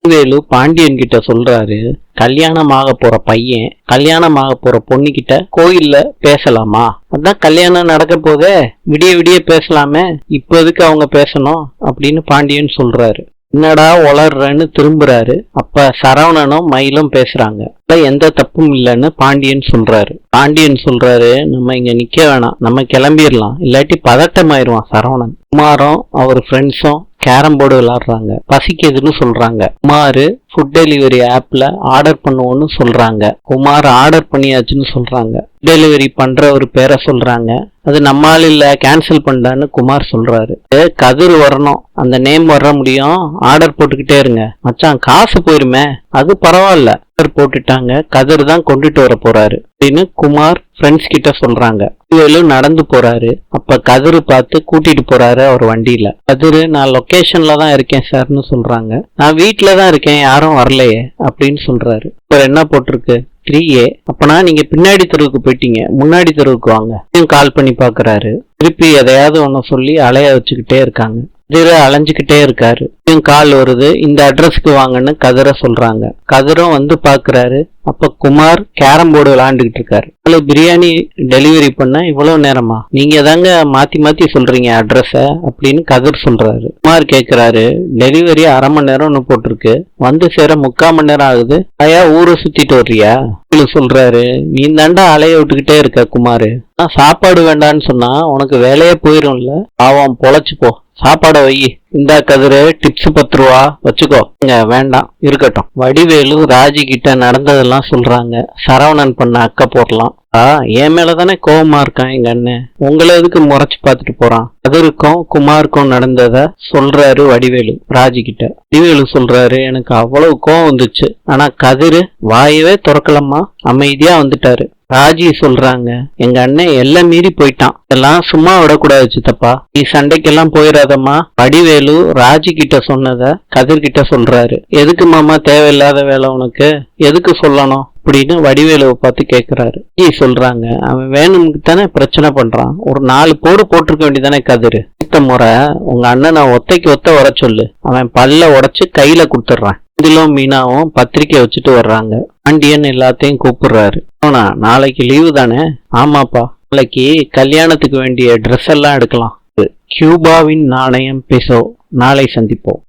வேலு பாண்டியன் கிட்ட சொல்றாரு, கல்யாணமாக போற பையன் கல்யாணமாக போற பொண்ணு கிட்ட கோயில்ல பேசலாமா? அதான் கல்யாணம் நடக்க போதே, விடிய விடிய பேசலாமே, இப்ப எதுக்கு அவங்க பேசணும் அப்படின்னு பாண்டியன் சொல்றாரு. என்னடா உளர்றன்னு திரும்புறாரு. அப்ப சரவணனும் மயிலும் பேசுறாங்க. எந்த தப்பும் இல்லைன்னு பாண்டியன் சொல்றாரு. நம்ம இங்க நிக்க வேணாம், நம்ம கிளம்பிடலாம், இல்லாட்டி பதட்டமாயிருவான் சரவணன். குமாரும் அவர் ஃப்ரெண்ட்ஸும் கேரம் போர்டு விளையாடுறாங்க. பசிக்குதுன்னு சொல்றாங்க. குமார் ஃபுட் டெலிவரி ஆப்ல ஆர்டர் பண்ணுவோன்னு சொல்றாங்க. குமார் ஆர்டர் பண்ணியாச்சுன்னு சொல்றாங்க. டெலிவரி பண்ற ஒரு பேரை சொல்றாங்க. அது நம்மால் இல்ல, கேன்சல் பண்ணான்னு குமார் சொல்றாரு. கதிர் வரணும், அந்த நேம் வர முடியும், ஆர்டர் போட்டுக்கிட்டே இருங்க. மச்சான் காசு போயிருமே, அது பரவாயில்ல, ஆர்டர் போட்டுட்டாங்க, கதிர் தான் கொண்டுட்டு வர போறாரு அப்படின்னு குமார் ஃப்ரெண்ட்ஸ் கிட்ட சொல்றாங்க. வேலு நடந்து போறாரு. அப்ப கதிர் பார்த்து கூட்டிட்டு போறாரு அவர் வண்டியில. கதிர், நான் லொகேஷன்ல தான் இருக்கேன் சார்னு சொல்றாங்க. நான் வீட்டுல தான் இருக்கேன், யாரும் வரலையே அப்படின்னு சொல்றாரு. இப்ப என்ன போட்டிருக்கு? 3A. அப்பனா நீங்க பின்னாடி தெருவுக்கு போயிட்டீங்க, முன்னாடி தெருவுக்கு வாங்க கால் பண்ணி பாக்குறாரு. திருப்பி எதையாவது ஒன்னு சொல்லி அலைய வச்சுக்கிட்டே இருக்காங்க. கதிரை அலைஞ்சுக்கிட்டே இருக்காரு. கால் வருது, இந்த அட்ரஸ்க்கு வாங்கன்னு கதிரை சொல்றாங்க. கதிரும் வந்து பாக்குறாரு. அப்ப குமார் கேரம் போர்டு விளையாண்டுகிட்டு இருக்காரு. பிரியாணி டெலிவரி பண்ண இவ்வளவு நேரமா? நீங்க தாங்க மாத்தி மாத்தி சொல்றீங்க அட்ரஸ அப்படின்னு கதிர் சொல்றாரு. குமார் கேக்குறாரு, டெலிவரி அரை மணி நேரம்னு போட்டிருக்கு, வந்து சேர 3/4 மணி நேரம் ஆகுது, ஐயா ஊரை சுத்திட்டு வர்றியா சொல்றாரு. நீ தாண்டா அலைய விட்டுக்கிட்டே இருக்க குமாரு, நான் சாப்பாடு வேண்டான்னு சொன்னா உனக்கு வேலையே போயிரும்ல, அவன் பொழைச்சு போ, சாப்பாட வை. இந்த கதிர டிப்ஸ் 10 ரூபா வச்சுக்கோ. வேண்டாம், இருக்கட்டும். வடிவேலு ராஜி கிட்ட நடந்ததெல்லாம் சொல்றாங்க. சரவணன் பண்ண அக்க போடலாம். என் மேலதானே கோபமா இருக்கான் எங்க அண்ணன், உங்களை எதுக்கு முறைச்சு பார்த்துட்டு போறான்? கதிருக்கும் குமாருக்கும் நடந்தத சொல்றாரு வடிவேலு ராஜி கிட்ட. வடிவேலு சொல்றாரு, எனக்கு அவ்வளவு கோபம் வந்துச்சு, ஆனா கதிரு வாயவே திறக்கலம்மா, அமைதியா வந்துட்டாரு. ராஜி சொல்றாங்க, எங்க அண்ணன் எல்லாம் மீறி போயிட்டான், இதெல்லாம் சும்மா விடக்கூடாது சித்தப்பா, நீ சண்டைக்கெல்லாம் போயிடாதம்மா. வடிவேலு ராஜி கிட்ட சொன்னத கதிர் கிட்ட சொல்றாரு. எதுக்கு மாமா தேவையில்லாத வேலை உனக்கு, எதுக்கு சொல்லணும் அப்படின்னு வடிவேலுவை பார்த்து கேக்குறாரு. சொல்றாங்க, அவன் வேணும்னு தானே பிரச்சனை பண்றான், ஒரு 4 போடு போட்டிருக்க வேண்டியதானே கதிரு, இந்த முறை உங்க அண்ணனை ஒத்தைக்கு ஒத்த வர சொல்லு, அவன் பல்ல உடைச்சு கையில கொடுத்துட்றான். இதிலும் மீனாவும் பத்திரிக்கை வச்சுட்டு வர்றாங்க. பாண்டியன் எல்லாத்தையும் கூப்பிடுறாரு. ஆனா நாளைக்கு லீவு தானே? ஆமாப்பா, நாளைக்கு கல்யாணத்துக்கு வேண்டிய ட்ரெஸ் எல்லாம் எடுக்கலாம். கியூபாவின் நாணயம் பெசோ. நாளை சந்திப்போம்.